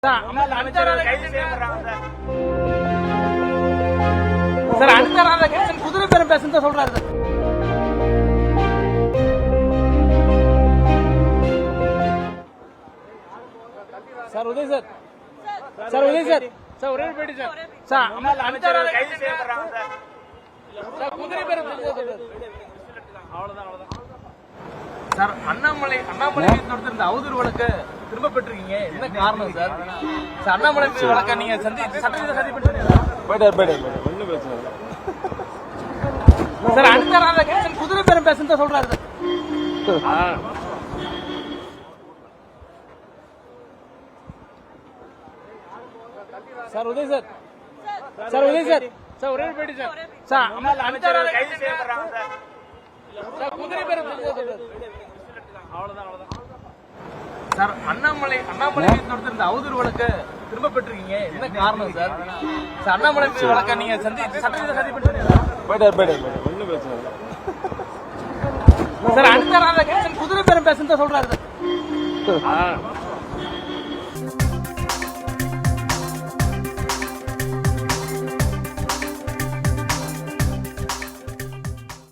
Sir அடுத்த ராதாகிருஷ்ணன் குதிரை பேரம் பேசுன்னு சொல்றாரு. Sir Uday sir sir Uday sir sir ஒரே பேட்டி சார் சார் அடுத்த ராதாகிருஷ்ணன் சார் குதிரை பேரம் சொல்றாரு. அவ்வளவுதான் சார். அண்ணாமலை நடத்திருந்த அவதூறு வழக்கு திரும்ப பெற்றிருக்கீங்க, என்ன காரணம் சார்? அண்ணாமலை வழக்க நீங்க சட்டத்தை சதி பண்ணிட்டு சார் அடுத்த ராதாகிருஷ்ணன் குதிரை பேரம் பேசுன்னு சொல்றாரு. Sir Uday sir sir Uday sir sir ஒரே பேட்டி சார் சார் அடுத்த ராதாகிருஷ்ணன் சார் குதிரை பேரம் சொல்றாரு. அவ்வளவுதான் சார். அண்ணாமலை நடத்திருந்த அவதூறு வழக்க திரும்ப பெற்றிருக்கீங்க, என்ன காரணம் சார்? அண்ணாமலை வழக்க நீங்க சட்டத்தை சதி பண்ணிட்டு சார் அடுத்த ராதாகிருஷ்ணன் குதிரை பேரம் பேசுன்னு சொல்றாரு.